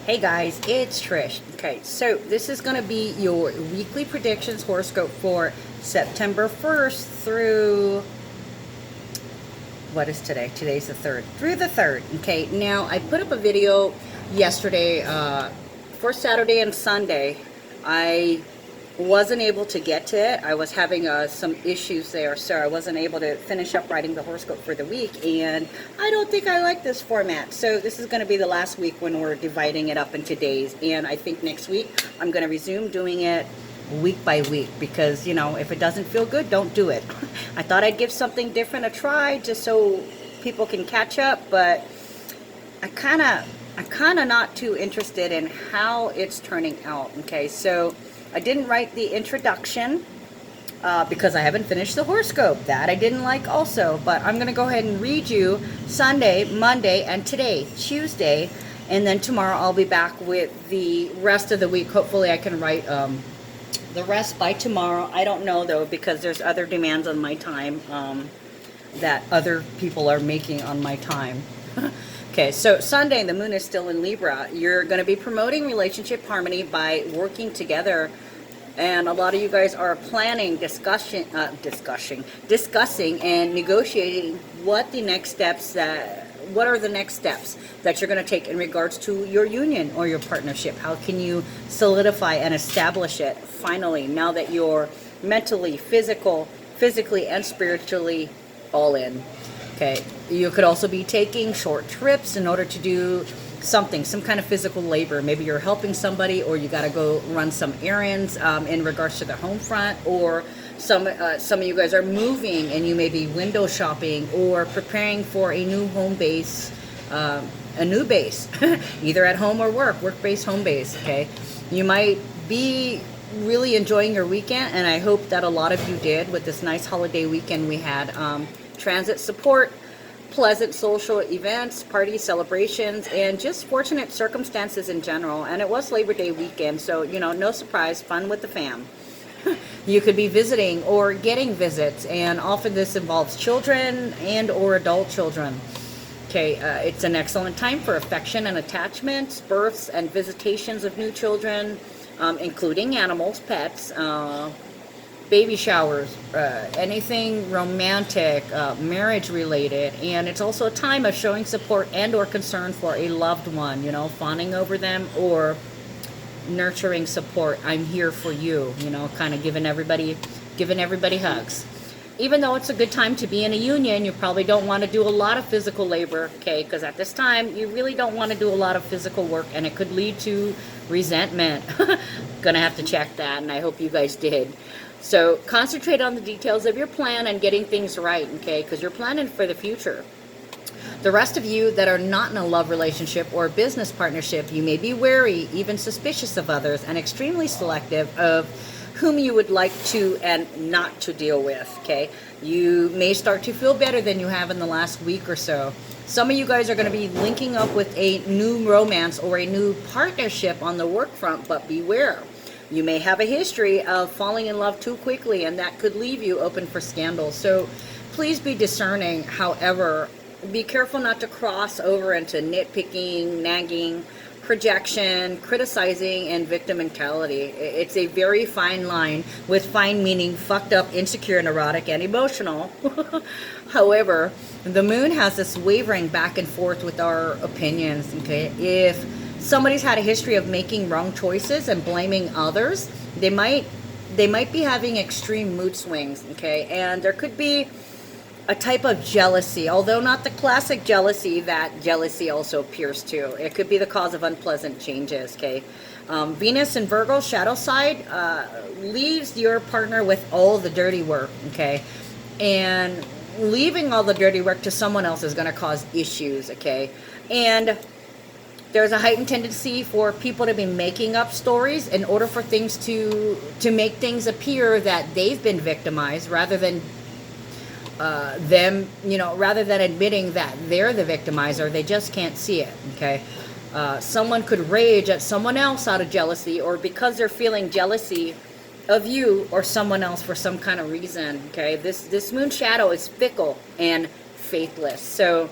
Hey guys, it's Trish. Okay, so this is going to be your weekly predictions horoscope for September 1st through, what is today? Today's the 3rd. Through the 3rd. Okay, now I put up a video yesterday for Saturday and Sunday. I wasn't able to get to it. I was having some issues there, so I wasn't able to finish up writing the horoscope for the week, and I don't think I like this format. So this is going to be the last week when we're dividing it up into days, and I think next week I'm going to resume doing it week by week, because, you know, if it doesn't feel good, don't do it. I thought I'd give something different a try just so people can catch up, but I'm kind of not too interested in how it's turning out. Okay, so I didn't write the introduction because I haven't finished the horoscope. That I didn't like also, but I'm going to go ahead and read you Sunday, Monday, and today, Tuesday, and then tomorrow I'll be back with the rest of the week. Hopefully I can write the rest by tomorrow. I don't know though, because there's other demands on my time that other people are making on my time. Okay, so Sunday, the moon is still in Libra. You're going to be promoting relationship harmony by working together. And a lot of you guys are planning, discussing, and negotiating what are the next steps that you're going to take in regards to your union or your partnership. How can you solidify and establish it finally, now that you're mentally, physically, and spiritually all in? Okay, you could also be taking short trips in order to do something, some kind of physical labor. Maybe you're helping somebody, or you got to go run some errands in regards to the home front, or some of you guys are moving and you may be window shopping or preparing for a new home base, either at home or work-based home base. Okay, you might be really enjoying your weekend, and I hope that a lot of you did with this nice holiday weekend we had. Transit support, pleasant social events, parties, celebrations, and just fortunate circumstances in general. And it was Labor Day weekend, so, you know, no surprise, fun with the fam. You could be visiting or getting visits, and often this involves children and or adult children. Okay, it's an excellent time for affection and attachments, births and visitations of new children, including animals, pets, baby showers, anything romantic, marriage related. And it's also a time of showing support and or concern for a loved one, you know, fawning over them or nurturing support. I'm here for you, you know, kind of giving everybody hugs. Even though it's a good time to be in a union, you probably don't want to do a lot of physical labor, okay, because at this time you really don't want to do a lot of physical work, and it could lead to resentment. Gonna have to check that, and I hope you guys did. So concentrate on the details of your plan and getting things right, okay, because you're planning for the future. The rest of you that are not in a love relationship or business partnership, you may be wary, even suspicious of others, and extremely selective of whom you would like to and not to deal with, okay? You may start to feel better than you have in the last week or so. Some of you guys are going to be linking up with a new romance or a new partnership on the work front, but beware. You may have a history of falling in love too quickly, and that could leave you open for scandal. So please be discerning. However, be careful not to cross over into nitpicking, nagging, projection, criticizing, and victim mentality. It's a very fine line, with fine meaning fucked up, insecure, neurotic, and emotional. However, the moon has this wavering back and forth with our opinions, okay? If somebody's had a history of making wrong choices and blaming others, they might be having extreme mood swings, okay? And there could be a type of jealousy, although not the classic jealousy that jealousy also appears to. It could be the cause of unpleasant changes, okay? Venus in Virgo, shadow side, leaves your partner with all the dirty work, okay? And leaving all the dirty work to someone else is going to cause issues, okay? And there's a heightened tendency for people to be making up stories in order for things to make things appear that they've been victimized, rather than rather than admitting that they're the victimizer. They just can't see it, okay? Someone could rage at someone else out of jealousy, or because they're feeling jealousy of you or someone else for some kind of reason, okay? This moon shadow is fickle and faithless. So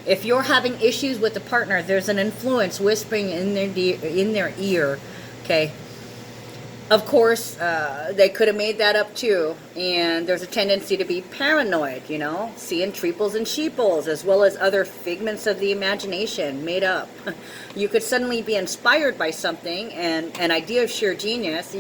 If you're having issues with the partner, there's an influence whispering in their ear, okay? Of course, they could have made that up too, and there's a tendency to be paranoid, you know, seeing triples and sheeples, as well as other figments of the imagination made up. You could suddenly be inspired by something and an idea of sheer genius,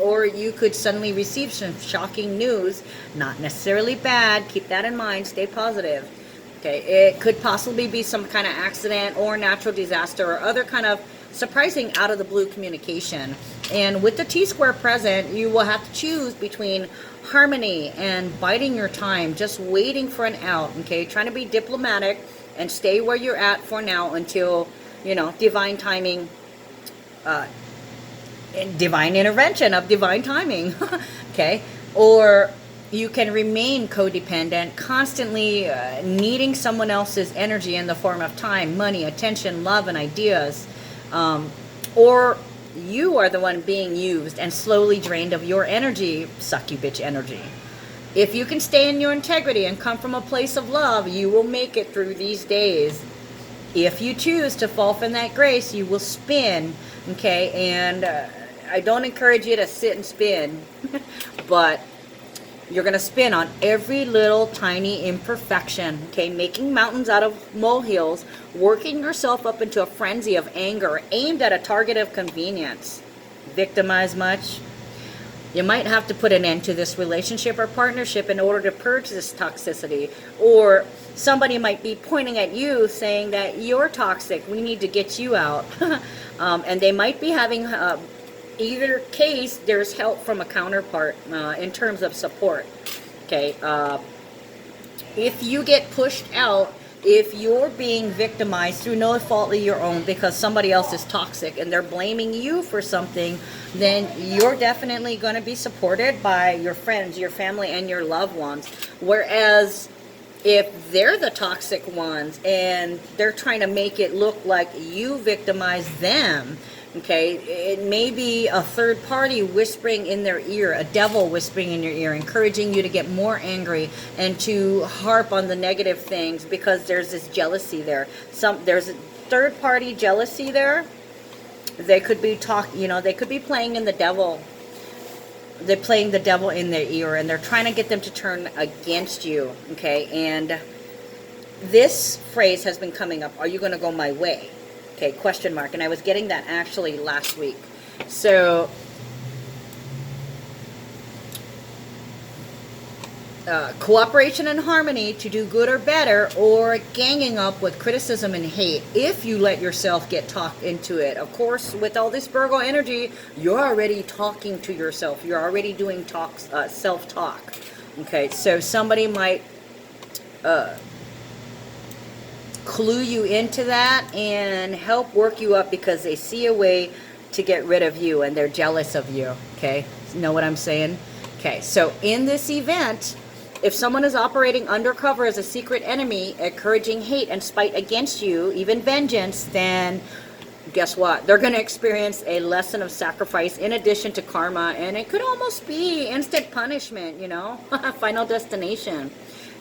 or you could suddenly receive some shocking news, not necessarily bad, keep that in mind, stay positive. Okay, it could possibly be some kind of accident or natural disaster or other kind of surprising out of the blue communication. And with the T-square present, you will have to choose between harmony and biding your time, just waiting for an out, okay? Trying to be diplomatic and stay where you're at for now until, you know, divine timing, divine intervention of divine timing, okay? Or you can remain codependent, constantly needing someone else's energy in the form of time, money, attention, love, and ideas. Or you are the one being used and slowly drained of your energy, suck you bitch energy. If you can stay in your integrity and come from a place of love, you will make it through these days. If you choose to fall from that grace, you will spin, okay? And I don't encourage you to sit and spin, but you're going to spin on every little tiny imperfection, okay? Making mountains out of molehills, working yourself up into a frenzy of anger aimed at a target of convenience. Victimize much? You might have to put an end to this relationship or partnership in order to purge this toxicity. Or somebody might be pointing at you saying that you're toxic, we need to get you out. And they might be having... either case, there's help from a counterpart in terms of support. Okay, if you get pushed out, if you're being victimized through no fault of your own because somebody else is toxic and they're blaming you for something, then you're definitely going to be supported by your friends, your family, and your loved ones. Whereas if they're the toxic ones and they're trying to make it look like you victimized them, okay, it may be a third party whispering in their ear, a devil whispering in your ear, encouraging you to get more angry and to harp on the negative things because there's this jealousy there. There's a third party jealousy there. They could be they could be playing in the devil. They're playing the devil in their ear and they're trying to get them to turn against you, okay? And this phrase has been coming up, are you going to go my way? Okay, question mark. And I was getting that actually last week. So, cooperation and harmony to do good or better, or ganging up with criticism and hate if you let yourself get talked into it. Of course, with all this Virgo energy, you're already talking to yourself. You're already doing self-talk. Okay, so somebody might... clue you into that and help work you up because they see a way to get rid of you and they're jealous of you. Okay, know what I'm saying? Okay, so in this event, if someone is operating undercover as a secret enemy, encouraging hate and spite against you, even vengeance, then guess what? They're going to experience a lesson of sacrifice in addition to karma, and it could almost be instant punishment, you know, final destination.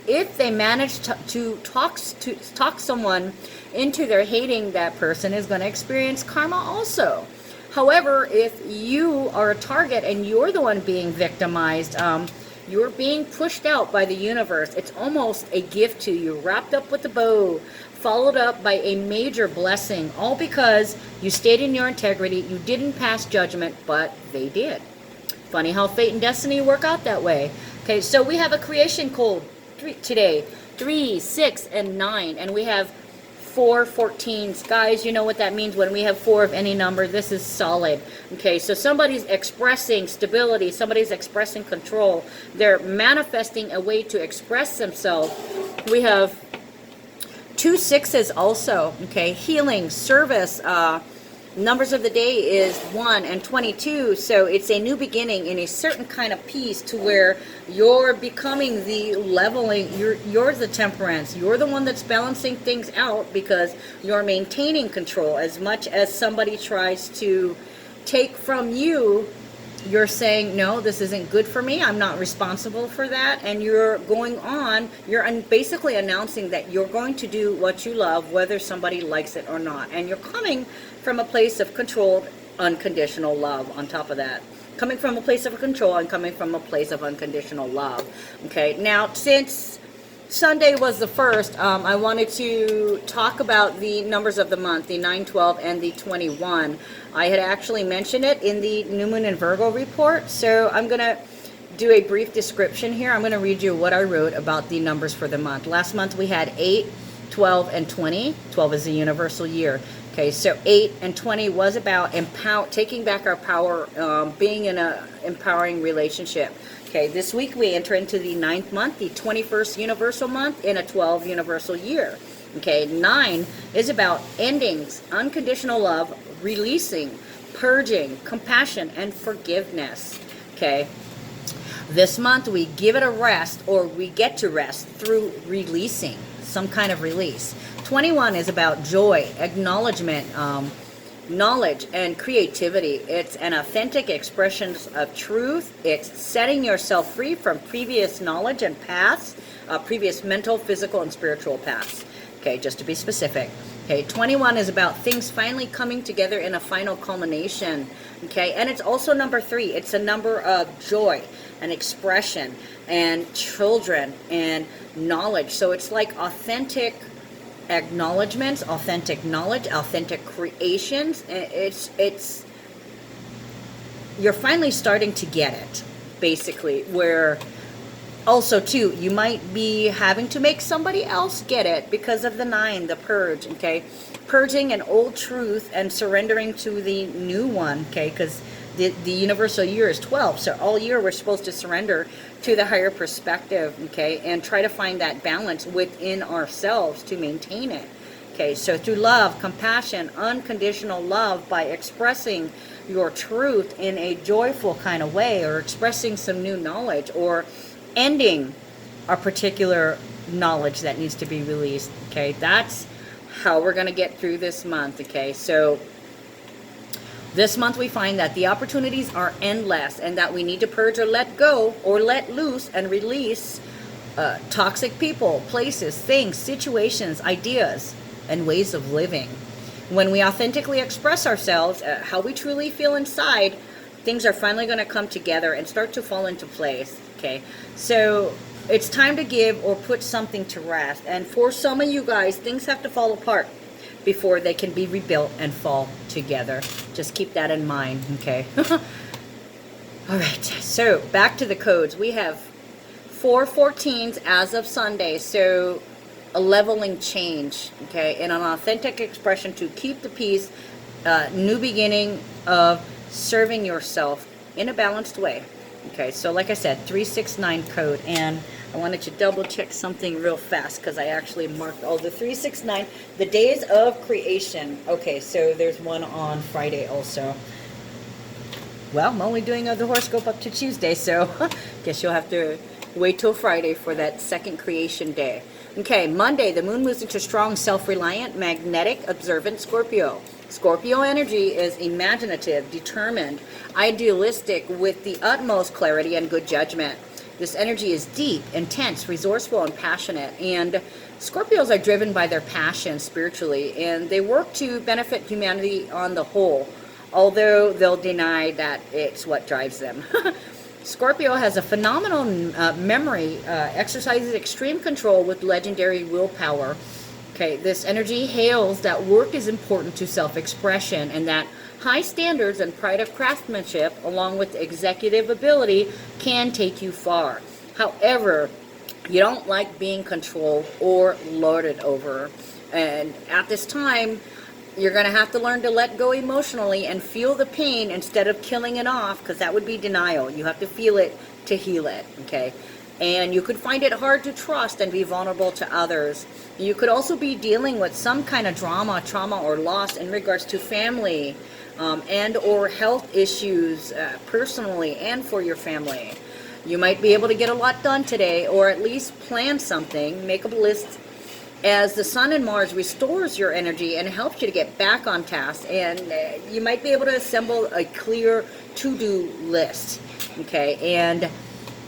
If they manage to talk someone into their hating that person, is going to experience karma also. However, if you are a target and you're the one being victimized, you're being pushed out by the universe. It's almost a gift to you, wrapped up with a bow, followed up by a major blessing, all because you stayed in your integrity, you didn't pass judgment, but they did. Funny how fate and destiny work out that way. Okay, so we have a creation code today, 3, 6, and 9, and we have 4 14s. Guys, you know what that means when we have 4 of any number. This is solid. Okay, so somebody's expressing stability, somebody's expressing control, they're manifesting a way to express themselves. We have 2 6s also. Okay, healing, service, numbers of the day is 1 and 22, so it's a new beginning in a certain kind of peace to where you're becoming the leveling, you're the temperance, you're the one that's balancing things out because you're maintaining control as much as somebody tries to take from you you're saying, no, this isn't good for me, I'm not responsible for that, and you're going on, basically announcing that you're going to do what you love whether somebody likes it or not, and you're coming from a place of controlled unconditional love on top of that, coming from a place of control and coming from a place of unconditional love. Okay, now since Sunday was the first, I wanted to talk about the numbers of the month, the 9, 12, and the 21. I had actually mentioned it in the New Moon in Virgo report, so I'm going to do a brief description here. I'm going to read you what I wrote about the numbers for the month. Last month we had 8, 12, and 20. 12 is the universal year. Okay, so 8 and 20 was about taking back our power, being in an empowering relationship. Okay, this week we enter into the 9th month, the 21st universal month in a 12 universal year. Okay, 9 is about endings, unconditional love, releasing, purging, compassion, and forgiveness. Okay, this month we give it a rest, or we get to rest through releasing, some kind of release. 21 is about joy, acknowledgement, knowledge, and creativity. It's an authentic expression of truth. It's setting yourself free from previous knowledge and paths, previous mental, physical, and spiritual paths. Okay, just to be specific. Okay, 21 is about things finally coming together in a final culmination. Okay, and it's also number 3. It's a number of joy and expression and children and knowledge. So it's like authentic acknowledgments, authentic knowledge, authentic creations. It's you're finally starting to get it, basically, where also too you might be having to make somebody else get it because of the 9, the purge. Okay, purging an old truth and surrendering to the new one. Okay, because the universal year is 12, so all year we're supposed to surrender to the higher perspective, okay, and try to find that balance within ourselves to maintain it. Okay, so through love, compassion, unconditional love, by expressing your truth in a joyful kind of way, or expressing some new knowledge, or ending a particular knowledge that needs to be released. Okay, that's how we're going to get through this month. Okay, so this month we find that the opportunities are endless, and that we need to purge or let go or let loose and release toxic people, places, things, situations, ideas, and ways of living. When we authentically express ourselves, how we truly feel inside, things are finally going to come together and start to fall into place. Okay, so it's time to give or put something to rest. And for some of you guys, things have to fall apart before they can be rebuilt and fall together. Just keep that in mind, okay? All right, so back to the codes. We have 4 14s as of Sunday, so a leveling change, okay, and an authentic expression to keep the peace, new beginning of serving yourself in a balanced way. Okay, so like I said, 369 code, and I wanted to double check something real fast because I actually marked all the 369, the days of creation. Okay, so there's one on Friday also. Well, I'm only doing the horoscope up to Tuesday, so guess you'll have to wait till Friday for that second creation day. Okay, Monday, the moon moves into strong, self-reliant, magnetic, observant Scorpio. Scorpio energy is imaginative, determined, idealistic, with the utmost clarity and good judgment. This energy is deep, intense, resourceful, and passionate. And Scorpios are driven by their passion spiritually, and they work to benefit humanity on the whole, although they'll deny that it's what drives them. Scorpio has a phenomenal memory, exercises extreme control with legendary willpower. Okay, this energy hails that work is important to self-expression, and that high standards and pride of craftsmanship, along with executive ability, can take you far. However, you don't like being controlled or lorded over. And at this time, you're going to have to learn to let go emotionally and feel the pain instead of killing it off, because that would be denial. You have to feel it to heal it, okay? And you could find it hard to trust and be vulnerable to others. You could also be dealing with some kind of drama, trauma, or loss in regards to family and or health issues personally and for your family. You might be able to get a lot done today, or at least plan something, make a list as the Sun and Mars restores your energy and helps you to get back on task, and you might be able to assemble a clear to-do list, okay? And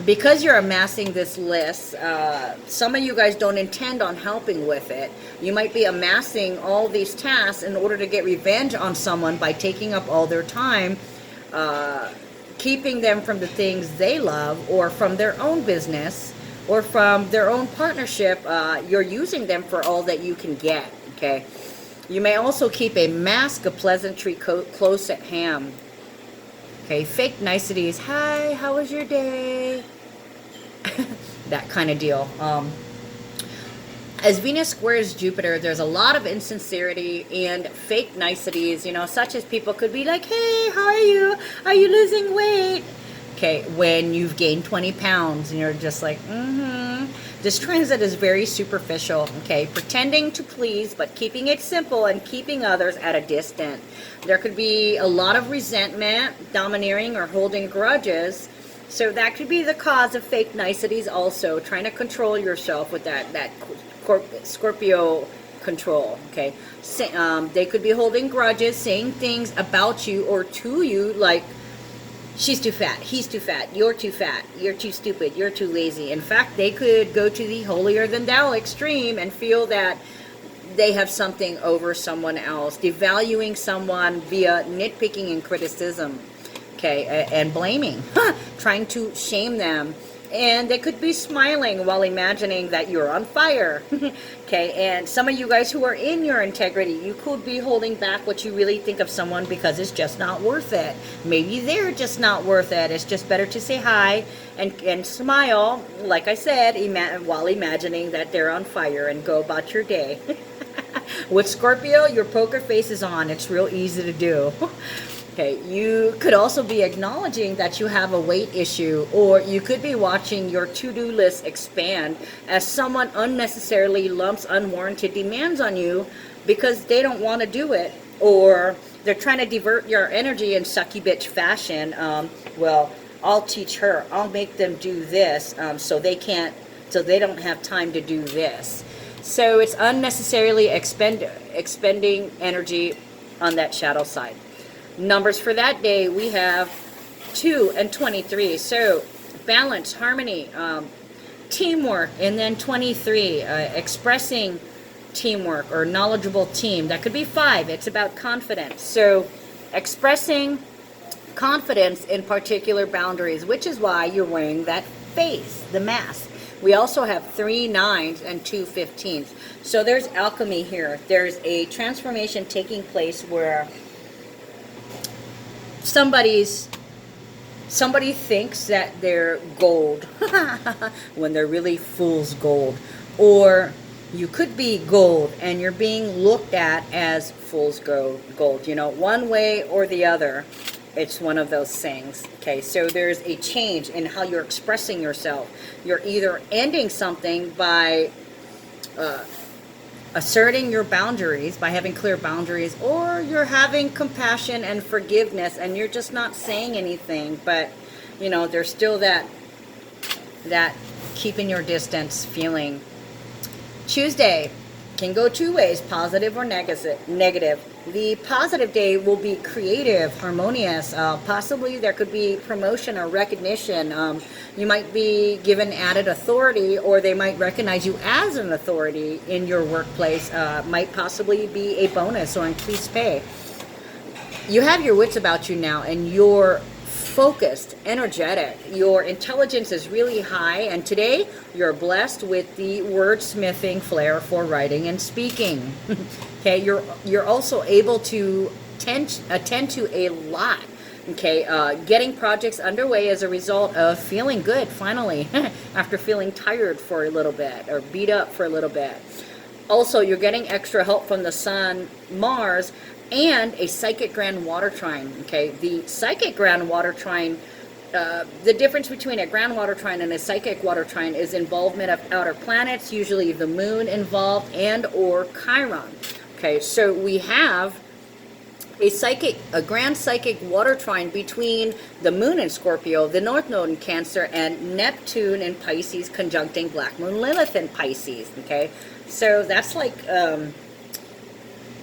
because you're amassing this list, some of you guys don't intend on helping with it. You might be amassing all these tasks in order to get revenge on someone by taking up all their time, keeping them from the things they love, or from their own business, or from their own partnership. You're using them for all that you can get, okay? You may also keep a mask of pleasantry close at hand. Okay, fake niceties. Hi, how was your day? That kind of deal. As Venus squares Jupiter, there's a lot of insincerity and fake niceties, you know, such as people could be like, hey, how are you? Are you losing weight? Okay, when you've gained 20 pounds and you're just like, This transit is very superficial, okay? Pretending to please, but keeping it simple and keeping others at a distance. There could be a lot of resentment, domineering, or holding grudges. So that could be the cause of fake niceties also, trying to control yourself with that Scorpio control, okay? They could be holding grudges, saying things about you or to you like, she's too fat, he's too fat, you're too stupid, you're too lazy. In fact, they could go to the holier than thou extreme and feel that they have something over someone else, devaluing someone via nitpicking and criticism, okay, and blaming, trying to shame them. And they could be smiling while imagining that you're on fire. Okay, and some of you guys who are in your integrity, you could be holding back what you really think of someone because it's just not worth it. Maybe they're just not worth it. It's just better to say hi and smile, like I said, while imagining that they're on fire, and go about your day. With Scorpio, your poker face is on. It's real easy to do. Okay, you could also be acknowledging that you have a weight issue, or you could be watching your to-do list expand as someone unnecessarily lumps unwarranted demands on you because they don't want to do it, or they're trying to divert your energy in sucky bitch fashion. Well, I'll teach her. I'll make them do this so they don't have time to do this. So it's unnecessarily expending energy on that shadow side. Numbers for that day, we have 2 and 23. So balance, harmony, teamwork, and then 23, expressing teamwork or knowledgeable team. That could be 5. It's about confidence. So expressing confidence in particular boundaries, which is why you're wearing that face, the mask. We also have 3 9s and 2 15s. So there's alchemy here. There's a transformation taking place where somebody thinks that they're gold when they're really fool's gold. Or you could be gold and you're being looked at as fool's gold. You know, one way or the other, it's one of those things. Okay, so there's a change in how you're expressing yourself. You're either ending something by asserting your boundaries, by having clear boundaries, or you're having compassion and forgiveness and you're just not saying anything, but you know, there's still that keeping your distance feeling. Tuesday can go 2 ways, positive or negative. The positive day will be creative, harmonious. Possibly there could be promotion or recognition. You might be given added authority, or they might recognize you as an authority in your workplace. Might possibly be a bonus or increased pay. You have your wits about you now, and you're focused, energetic. Your intelligence is really high, and today you're blessed with the wordsmithing flair for writing and speaking. Okay, you're also able to attend to a lot. Okay, getting projects underway as a result of feeling good finally after feeling tired for a little bit or beat up for a little bit. Also, you're getting extra help from the Sun, Mars, and a psychic grand water trine. Okay, the psychic grand water trine, the difference between a grand water trine and a psychic water trine is involvement of outer planets, usually the moon involved, and or Chiron. Okay, so we have a grand psychic water trine between the moon in Scorpio, the North Node in Cancer, and Neptune in Pisces conjuncting Black Moon Lilith in Pisces. Okay, So that's like, well,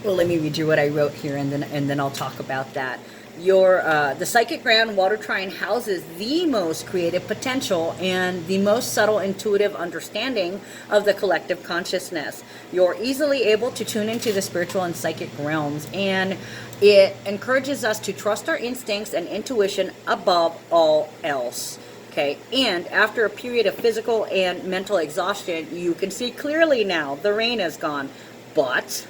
let me read you what I wrote here, and then I'll talk about that. The psychic ground water trine houses the most creative potential and the most subtle intuitive understanding of the collective consciousness. You're easily able to tune into the spiritual and psychic realms, and it encourages us to trust our instincts and intuition above all else. Okay, and after a period of physical and mental exhaustion, you can see clearly now the rain is gone. But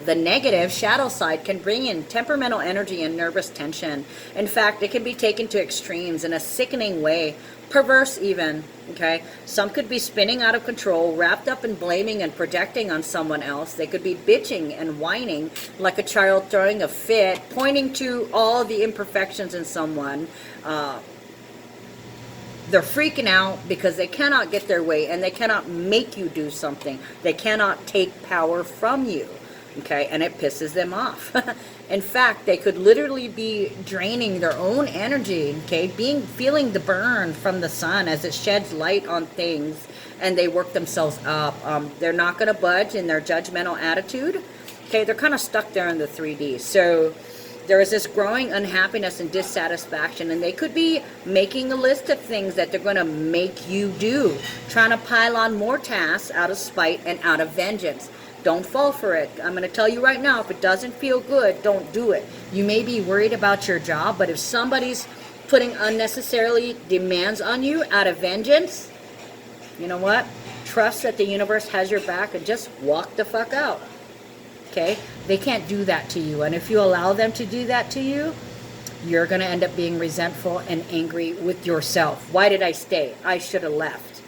the negative shadow side can bring in temperamental energy and nervous tension. In fact, it can be taken to extremes in a sickening way, perverse even. Okay, some could be spinning out of control, wrapped up in blaming and projecting on someone else. They could be bitching and whining like a child throwing a fit, pointing to all the imperfections in someone. They're freaking out because they cannot get their way, and they cannot make you do something. They cannot take power from you. Okay, and it pisses them off. In fact, they could literally be draining their own energy, okay, feeling the burn from the sun as it sheds light on things, and they work themselves up. They're not going to budge in their judgmental attitude. Okay, they're kind of stuck there in the 3D. So there is this growing unhappiness and dissatisfaction, and they could be making a list of things that they're going to make you do, trying to pile on more tasks out of spite and out of vengeance. Don't fall for it. I'm going to tell you right now, if it doesn't feel good, don't do it. You may be worried about your job, but if somebody's putting unnecessarily demands on you out of vengeance, you know what? Trust that the universe has your back and just walk the fuck out. Okay? They can't do that to you. And if you allow them to do that to you, you're going to end up being resentful and angry with yourself. Why did I stay? I should have left.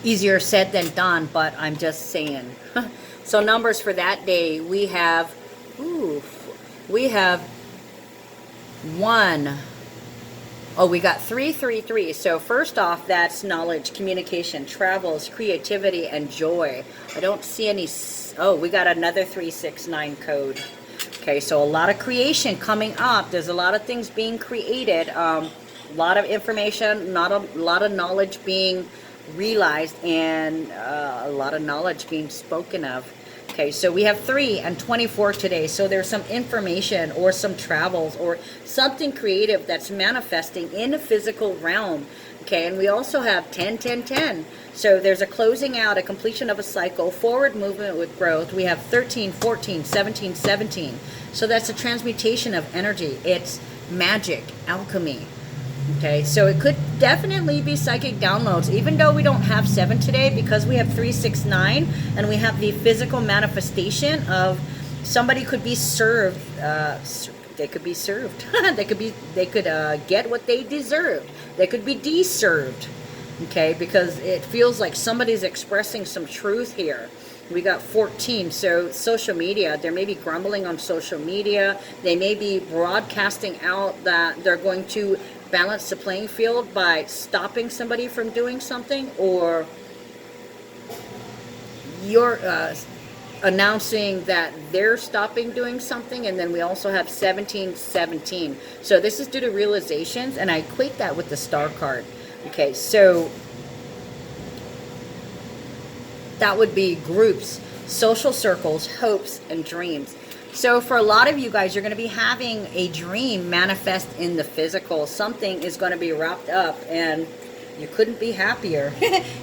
Easier said than done, but I'm just saying. So numbers for that day, we have 1. Oh, we got 333. So first off, that's knowledge, communication, travels, creativity, and joy. I don't see any. Oh, we got another 369 code. Okay, so a lot of creation coming up. There's a lot of things being created. A lot of information, not a lot of knowledge being realized, and a lot of knowledge being spoken of. Okay, so we have 3 and 24 today. So there's some information or some travels or something creative that's manifesting in the physical realm. Okay, and we also have 10, 10, 10. So there's a closing out, a completion of a cycle, forward movement with growth. We have 13, 14, 17, 17. So that's a transmutation of energy. It's magic, alchemy. Okay, so it could definitely be psychic downloads, even though we don't have 7 today, because we have 369, and we have the physical manifestation of somebody could be served. They could be served. they could get what they deserved. They could be deserved. Okay, because it feels like somebody's expressing some truth here. We got 14, so social media, they may be grumbling on social media. They may be broadcasting out that they're going to balance the playing field by stopping somebody from doing something, or you're announcing that they're stopping doing something. And then we also have 17, 17. So this is due to realizations, and I equate that with the star card. Okay, so that would be groups, social circles, hopes, and dreams. So for a lot of you guys, you're going to be having a dream manifest in the physical. Something is going to be wrapped up, and you couldn't be happier.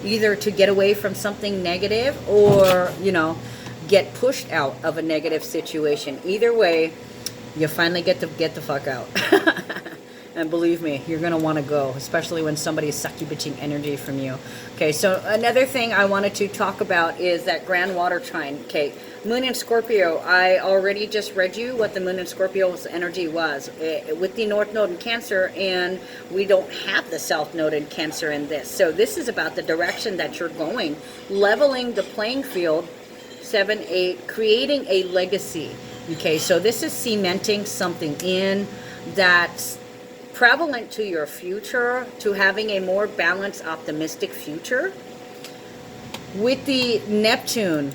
Either to get away from something negative, or, get pushed out of a negative situation. Either way, you finally get the fuck out. And believe me, you're going to want to go, especially when somebody is sucky bitching energy from you. Okay, so another thing I wanted to talk about is that grand water trine. Okay, Moon in Scorpio. I already just read you what the Moon in Scorpio's energy was with the North Node in Cancer, and we don't have the South Node in Cancer in this. So this is about the direction that you're going, leveling the playing field. 7, 8, creating a legacy. Okay, so this is cementing something in that's prevalent to your future, to having a more balanced, optimistic future. With the Neptune,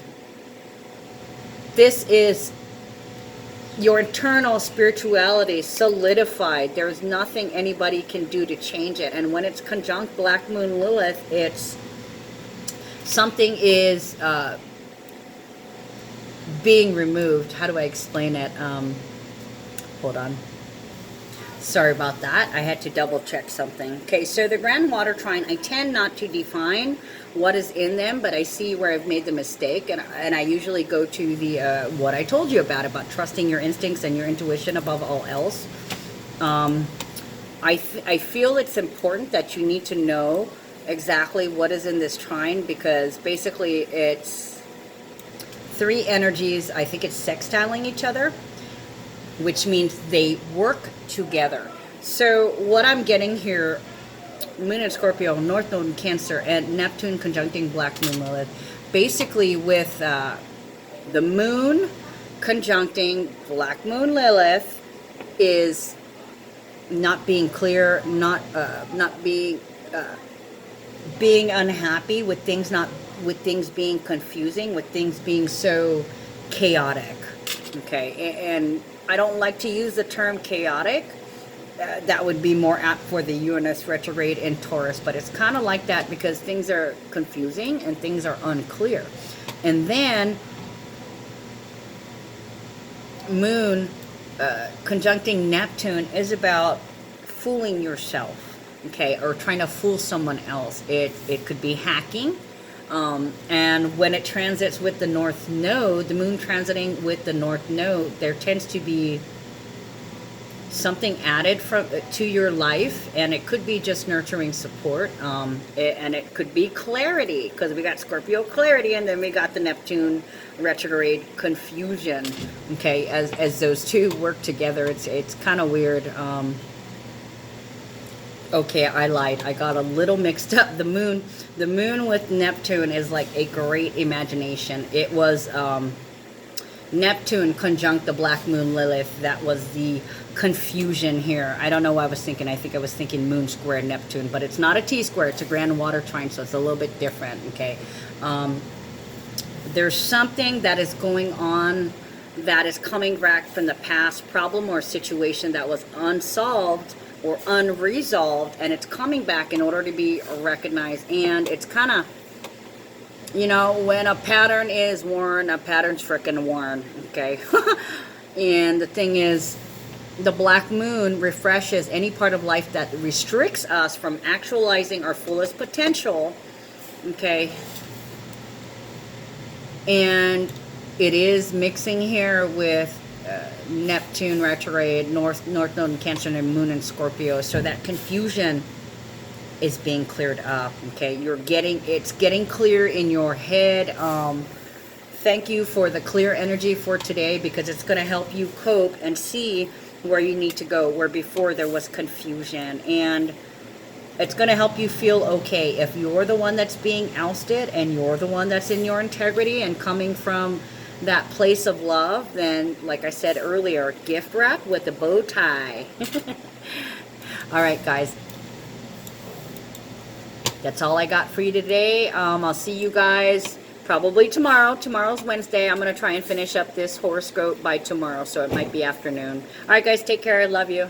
this is your internal spirituality solidified. There's nothing anybody can do to change it. And when it's conjunct Black Moon Lilith, it's something is being removed. How do I explain it? Hold on. Sorry about that. I had to double check something. Okay, so the grand water trine, I tend not to define what is in them, but I see where I've made the mistake, and I usually go to the what I told you about trusting your instincts and your intuition above all else. I feel it's important that you need to know exactly what is in this trine, because basically it's 3 energies. I think it's sextiling each other, which means they work together. So what I'm getting here, Moon in Scorpio, North Node in Cancer, and Neptune conjuncting Black Moon Lilith, basically with the Moon conjuncting Black Moon Lilith is not being clear, not being unhappy with things being confusing, with things being so chaotic. Okay, and I don't like to use the term chaotic. That would be more apt for the Uranus retrograde in Taurus, but it's kind of like that because things are confusing and things are unclear. And then Moon conjuncting Neptune is about fooling yourself, okay, or trying to fool someone else. It could be hacking. And when it transits with the North Node, the Moon transiting with the North Node, there tends to be something added to your life, and it could be just nurturing support, and it could be clarity, because we got Scorpio clarity, and then we got the Neptune retrograde confusion. Okay, as those two work together, it's kind of weird. Okay, I lied. I got a little mixed up. The moon with Neptune is like a great imagination. It was Neptune conjunct the Black Moon Lilith. That was the confusion here. I don't know what I was thinking. I think I was thinking Moon square Neptune, but it's not a T-square. It's a grand water trine, so it's a little bit different. Okay, there's something that is going on that is coming back from the past problem or situation that was unsolved or unresolved, and it's coming back in order to be recognized. And it's kind of, you know, when a pattern is worn, a pattern's frickin' worn, okay? And the thing is, the Black Moon refreshes any part of life that restricts us from actualizing our fullest potential, okay? And it is mixing here with Neptune retrograde, North Node in Cancer, and Moon in Scorpio. So that confusion is being cleared up. Okay, it's getting clear in your head. Thank you for the clear energy for today, because it's going to help you cope and see where you need to go, where before there was confusion. And it's going to help you feel okay. If you're the one that's being ousted and you're the one that's in your integrity and coming from that place of love, then, like I said earlier, gift wrap with a bow tie. All right, guys. That's all I got for you today. I'll see you guys probably tomorrow. Tomorrow's Wednesday. I'm going to try and finish up this horoscope by tomorrow, so it might be afternoon. All right, guys, take care. I love you.